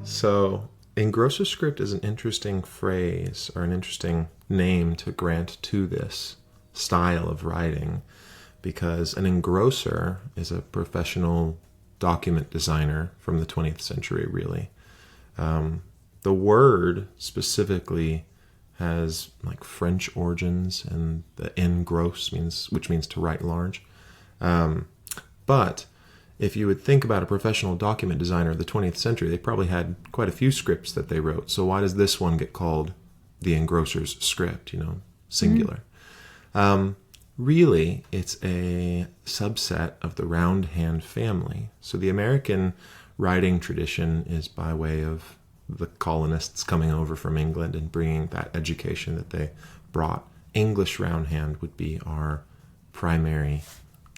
So, Engrosser script is an interesting phrase or an interesting name to grant to this style of writing because an engrosser is a professional document designer from the 20th century, really. The word specifically has like French origins, and the engrosse which means to write large. But if you would think about a professional document designer of the 20th century, they probably had quite a few scripts that they wrote. So why does this one get called the engrosser's script, singular? Really, it's a subset of the roundhand family. So the American writing tradition is by way of the colonists coming over from England and bringing that education that they brought. English roundhand would be our primary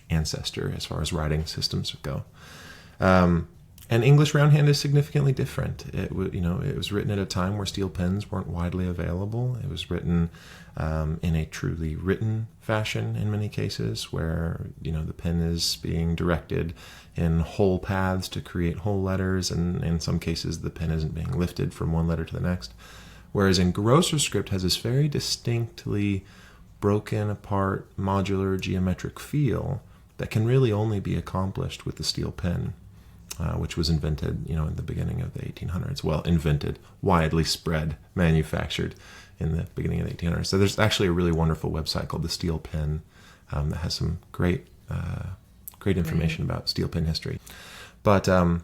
ancestor as far as writing systems go. And English roundhand is significantly different. It was written at a time where steel pens weren't widely available. It was written in a truly written fashion in many cases, where the pen is being directed in whole paths to create whole letters, and in some cases the pen isn't being lifted from one letter to the next. Whereas Engrosser script has this very distinctly broken apart, modular, geometric feel that can really only be accomplished with the steel pen. Which was invented, in the beginning of the 1800s. Well, invented, widely spread, manufactured in the beginning of the 1800s. So there's actually a really wonderful website called The Steel Pen that has some great information about steel pen history. But so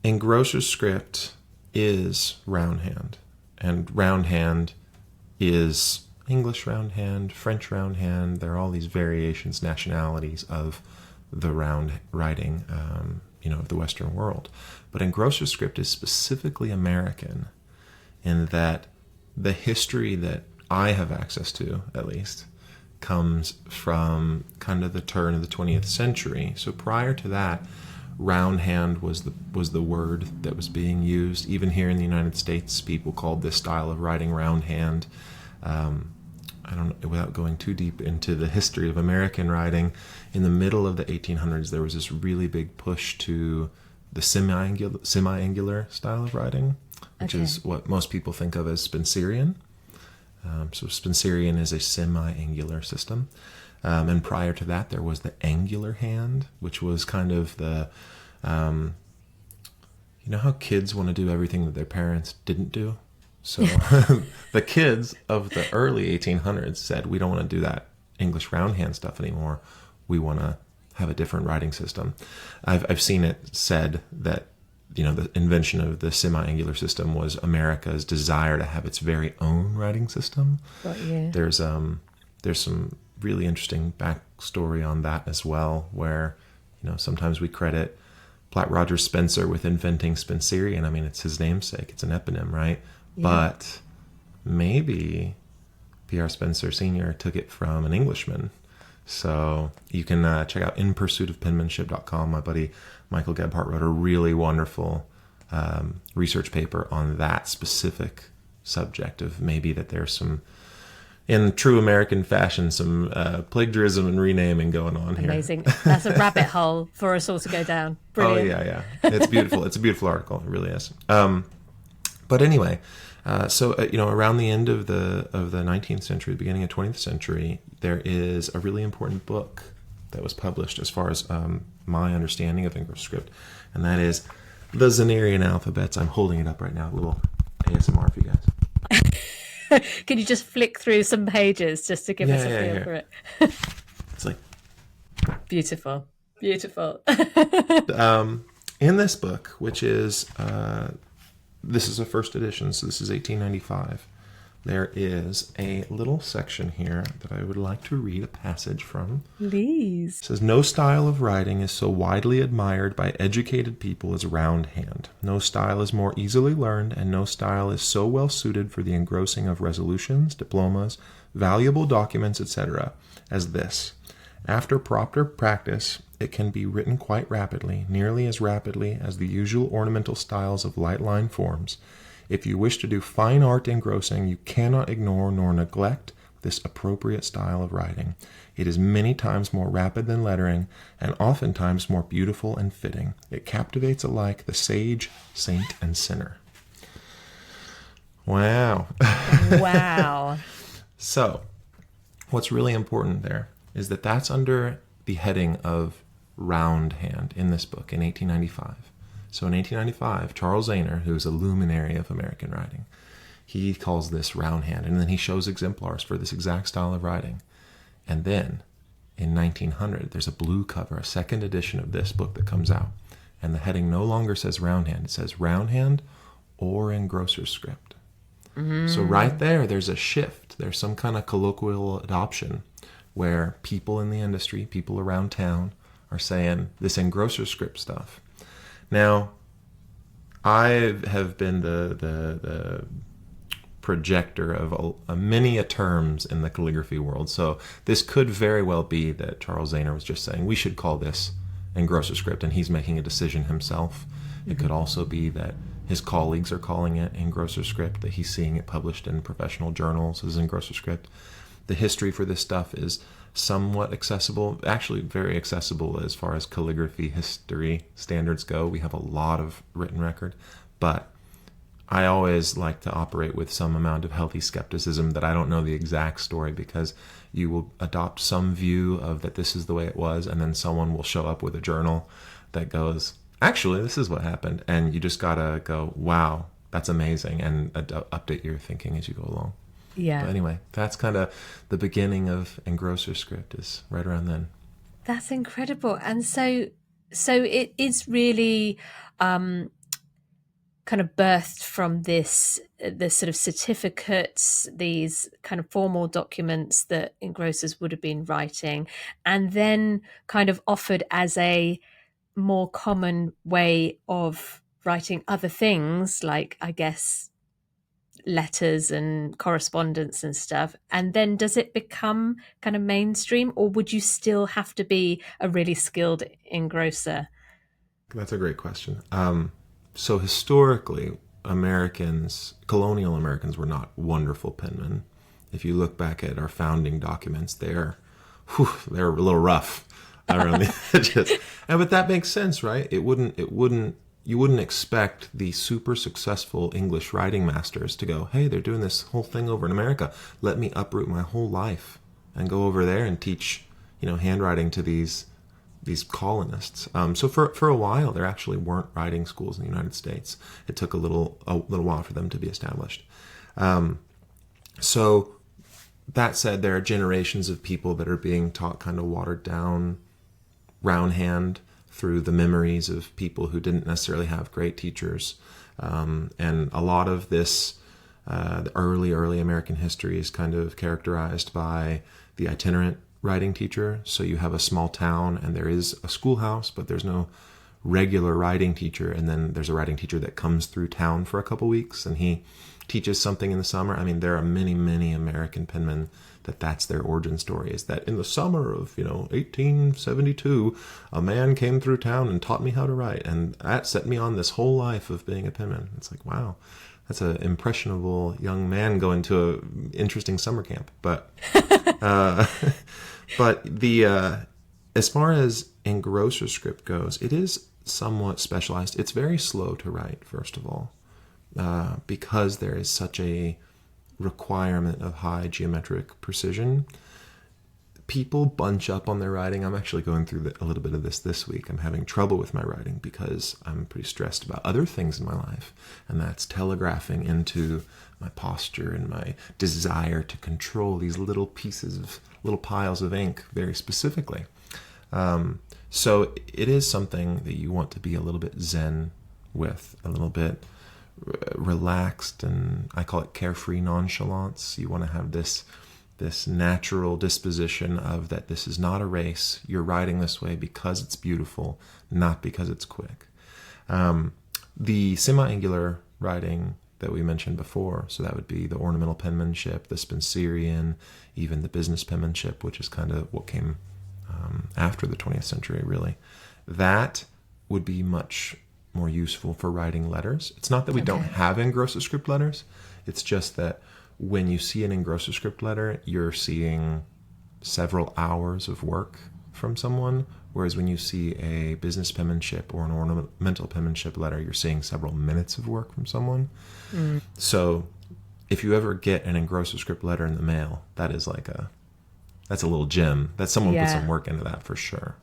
Engrosser script is roundhand, and roundhand is English roundhand, French roundhand. There are all these variations, nationalities of the round writing, of the Western world. But Engrosser script is specifically American in that the history that I have access to, at least, comes from kind of the turn of the 20th century. So prior to that, roundhand was the word that was being used. Even here in the United States, people called this style of writing roundhand. I don't know, without going too deep into the history of American writing, in the middle of the 1800s, there was this really big push to the semi-angular style of writing, which is what most people think of as Spencerian. So Spencerian is a semi-angular system. And prior to that, there was the angular hand, which was kind of the, how kids want to do everything that their parents didn't do? So the kids of the early 1800s said, we don't want to do that English roundhand stuff anymore. We want to have a different writing system. I've seen it said that, the invention of the semi-angular system was America's desire to have its very own writing system. There's some really interesting backstory on that as well, where, sometimes we credit Platt Rogers Spencer with inventing Spencerian. I mean, it's his namesake. It's an eponym, right? Yeah. But maybe P.R. Spencer Sr. took it from an Englishman. So you can check out inpursuitofpenmanship.com. My buddy Michael Gebhardt wrote a really wonderful research paper on that specific subject of maybe that there's some, in true American fashion, some plagiarism and renaming going on here. Amazing. That's a rabbit hole for us all to go down. Brilliant. Oh, yeah. It's beautiful. It's a beautiful article. It really is. But anyway, around the end of the 19th century, the beginning of 20th century, there is a really important book that was published as far as my understanding of English script, and that is the Zenarian alphabets. I'm holding it up right now, a little ASMR for you guys. Can you just flick through some pages just to give us a feel for it? It's like beautiful. In this book, which is this is a first edition, so this is 1895. There is a little section here that I would like to read a passage from. Please. It says, "No style of writing is so widely admired by educated people as roundhand. No style is more easily learned, and no style is so well suited for the engrossing of resolutions, diplomas, valuable documents, etc., as this. After proper practice, it can be written quite rapidly, nearly as rapidly as the usual ornamental styles of light line forms. If you wish to do fine art engrossing, you cannot ignore nor neglect this appropriate style of writing. It is many times more rapid than lettering, and oftentimes more beautiful and fitting. It captivates alike the sage, saint, and sinner. Wow. Wow. So, what's really important there is that that's under the heading of round hand in this book in 1895. So in 1895, Charles Zaehner, who's a luminary of American writing, he calls this round hand, and then he shows exemplars for this exact style of writing. And then in 1900, there's a blue cover, a second edition of this book that comes out, and the heading no longer says round hand, it says round hand or Engrosser script. So right there's a shift. There's some kind of colloquial adoption where people in the industry, people around town, are saying this Engrosser script stuff. Now, I have been the projector of many terms in the calligraphy world, so this could very well be that Charles Zaehner was just saying we should call this Engrosser script, and he's making a decision himself. It could also be that his colleagues are calling it Engrosser script, that he's seeing it published in professional journals as Engrosser script. The history for this stuff is somewhat accessible, actually very accessible as far as calligraphy history standards go. We have a lot of written record, but I always like to operate with some amount of healthy skepticism that I don't know the exact story, because you will adopt some view of that this is the way it was, and then someone will show up with a journal that goes, actually, this is what happened. And you just gotta go, wow, that's amazing, and update your thinking as you go along. Yeah. But anyway, that's kind of the beginning of Engrosser script, is right around then. That's incredible. And so it is really kind of birthed from the sort of certificates, these kind of formal documents that engrossers would have been writing, and then kind of offered as a more common way of writing other things, like, I guess, letters and correspondence and stuff. And then does it become kind of mainstream, or would you still have to be a really skilled engrosser? That's a great question. So historically, colonial Americans were not wonderful penmen. If you look back at our founding documents, they're a little rough around the edges. But that makes sense, right? You wouldn't expect the super successful English writing masters to go, hey, they're doing this whole thing over in America. Let me uproot my whole life and go over there and teach, handwriting to these colonists. So for a while, there actually weren't writing schools in the United States. It took a little while for them to be established. So that said, there are generations of people that are being taught kind of watered down round hand through the memories of people who didn't necessarily have great teachers. And a lot of this, the early American history is kind of characterized by the itinerant writing teacher. So you have a small town and there is a schoolhouse, but there's no regular writing teacher. And then there's a writing teacher that comes through town for a couple weeks and he teaches something in the summer. I mean, there are many, many American penmen that's their origin story, is that in the summer of 1872 a man came through town and taught me how to write, and that set me on this whole life of being a penman. It's like, wow, that's an impressionable young man going to an interesting summer camp. But as far as Engrosser script goes, it is somewhat specialized. It's very slow to write, first of all, because there is such a requirement of high geometric precision. People bunch up on their writing. I'm actually going through a little bit of this week. I'm having trouble with my writing because I'm pretty stressed about other things in my life, and that's telegraphing into my posture and my desire to control these little piles of ink very specifically. So it is something that you want to be a little bit zen with, a little bit relaxed, and I call it carefree nonchalance. You want to have this natural disposition of that this is not a race. You're writing this way because it's beautiful, not because it's quick. The semi-angular writing that we mentioned before, so that would be the ornamental penmanship, the Spencerian, even the business penmanship, which is kind of what came after the 20th century, really. That would be much more useful for writing letters. It's not that we don't have Engrosser script letters. It's just that when you see an Engrosser script letter, you're seeing several hours of work from someone, whereas when you see a business penmanship or an ornamental penmanship letter, you're seeing several minutes of work from someone. So if you ever get an Engrosser script letter in the mail, that's a little gem. That someone put some work into that for sure.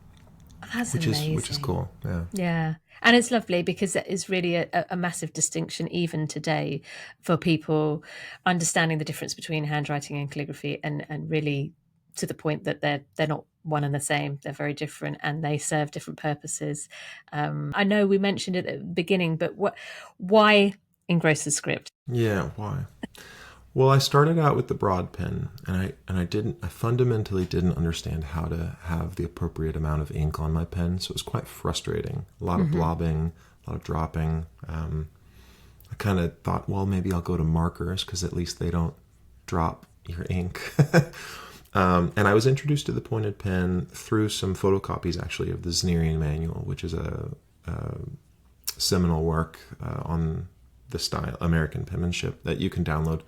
That's which amazing. Which is cool. Yeah. And it's lovely because it is really a massive distinction even today for people understanding the difference between handwriting and calligraphy, and really to the point that they're not one and the same. They're very different and they serve different purposes. I know we mentioned it at the beginning, but why Engrosser script? Yeah, why? Well, I started out with the broad pen, and I fundamentally didn't understand how to have the appropriate amount of ink on my pen, so it was quite frustrating. A lot of blobbing, a lot of dropping. I kind of thought, well, maybe I'll go to markers because at least they don't drop your ink. And I was introduced to the pointed pen through some photocopies, actually, of the Znerian manual, which is a seminal work on the style American penmanship that you can download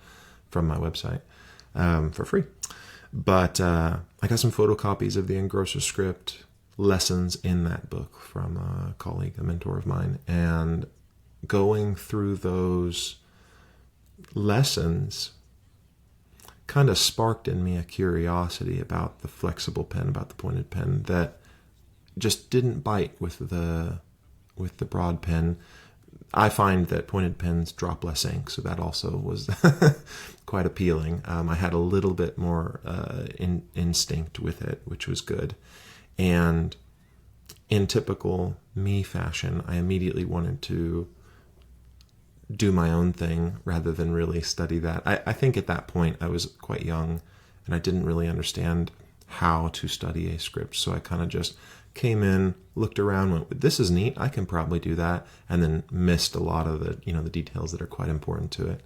from my website for free. But I got some photocopies of the Engrosser script lessons in that book from a colleague, a mentor of mine, and going through those lessons kind of sparked in me a curiosity about the flexible pen, about the pointed pen, that just didn't bite with the broad pen. I find that pointed pens drop less ink, so that also was quite appealing. I had a little bit more instinct with it, which was good. And in typical me fashion, I immediately wanted to do my own thing rather than really study that. I think at that point I was quite young and I didn't really understand how to study a script, so I kind of just came in, looked around, went, this is neat, I can probably do that, and then missed a lot of the details that are quite important to it.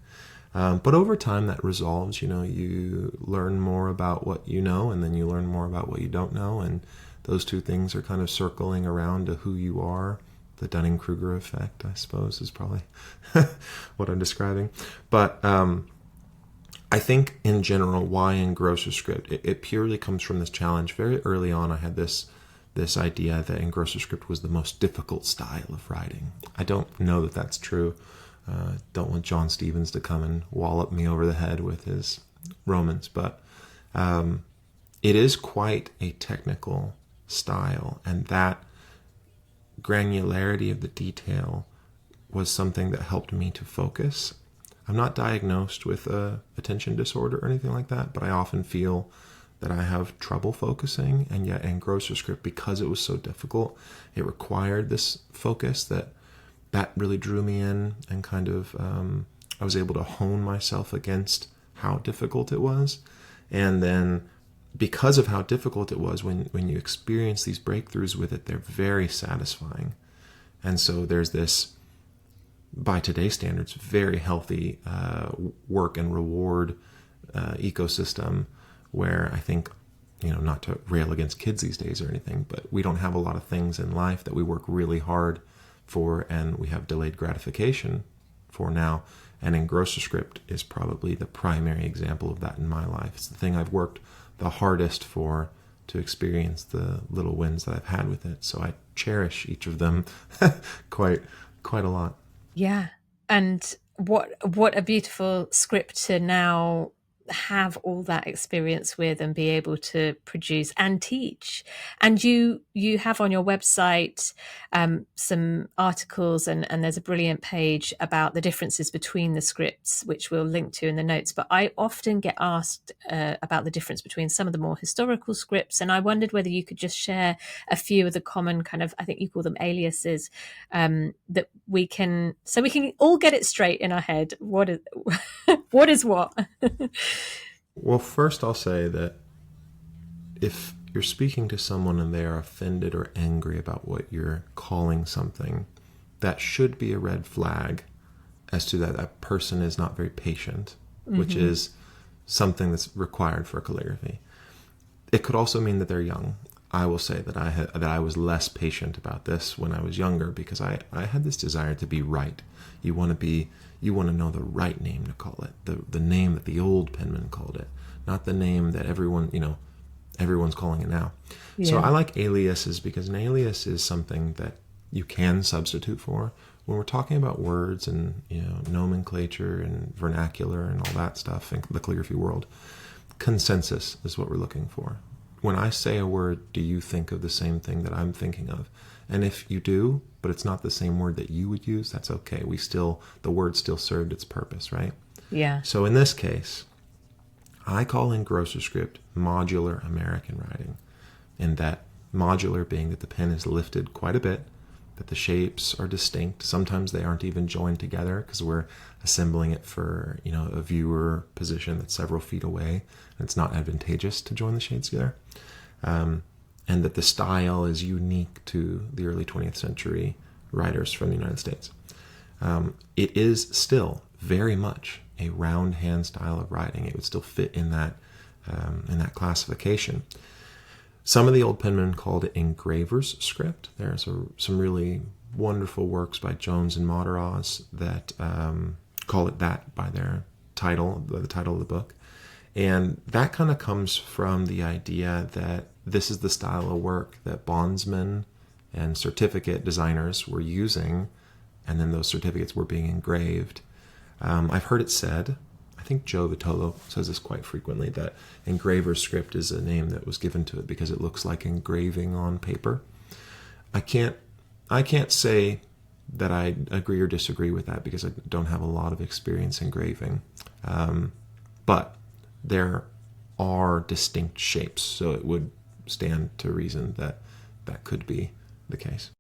But over time that resolves. You learn more about what you know, and then you learn more about what you don't know, and those two things are kind of circling around to who you are. The Dunning-Kruger effect, I suppose, is probably what I'm describing. But I think in general, why Engrosser script? It purely comes from this challenge. Very early on, I had this idea that Engrosser script was the most difficult style of writing. I don't know that that's true. Don't want John Stevens to come and wallop me over the head with his Romans, but it is quite a technical style, and that granularity of the detail was something that helped me to focus. I'm not diagnosed with attention disorder or anything like that, but I often feel that I have trouble focusing, and yet Engrosser script, because it was so difficult, it required this focus that really drew me in, and kind of I was able to hone myself against how difficult it was. And then because of how difficult it was, when you experience these breakthroughs with it, they're very satisfying. And so there's this, by today's standards, very healthy work and reward ecosystem, where I think, not to rail against kids these days or anything, but we don't have a lot of things in life that we work really hard for and we have delayed gratification for now. And Engrosser script is probably the primary example of that in my life. It's the thing I've worked the hardest for, to experience the little wins that I've had with it. So I cherish each of them quite a lot. Yeah. And what a beautiful script to now have all that experience with and be able to produce and teach. And you have on your website some articles, and there's a brilliant page about the differences between the scripts, which we'll link to in the notes. But I often get asked about the difference between some of the more historical scripts, and I wondered whether you could just share a few of the common kind of, I think you call them aliases, that we can all get it straight in our head. What is what is what? Well, first I'll say that if you're speaking to someone and they are offended or angry about what you're calling something, that should be a red flag as to that person is not very patient, which is something that's required for calligraphy. It could also mean that they're young. I will say that I was less patient about this when I was younger, because I had this desire to be right. You want to know the right name to call it, the name that the old penman called it, not the name that everyone's calling it now. So I like aliases, because an alias is something that you can substitute for when we're talking about words and nomenclature and vernacular and all that stuff in the calligraphy world. Consensus is what we're looking for. When I say a word, do you think of the same thing that I'm thinking of? And if you do, but it's not the same word that you would use, that's okay. The word still served its purpose, right? Yeah. So in this case, I call Engrosser script modular American writing, in that modular being that the pen is lifted quite a bit, that the shapes are distinct. Sometimes they aren't even joined together because we're assembling it for a viewer position that's several feet away, and it's not advantageous to join the shades together. And that the style is unique to the early 20th century writers from the United States. It is still very much a round hand style of writing. It would still fit in that classification. Some of the old penmen called it engraver's script. There's some really wonderful works by Jones and Mataraz that call it that by their title, the title of the book. And that kind of comes from the idea that this is the style of work that bondsmen and certificate designers were using, and then those certificates were being engraved. I've heard it said, I think Joe Vitolo says this quite frequently, that engraver's script is a name that was given to it because it looks like engraving on paper. I can't say that I agree or disagree with that, because I don't have a lot of experience engraving. But there are distinct shapes, so it would stand to reason that that could be the case.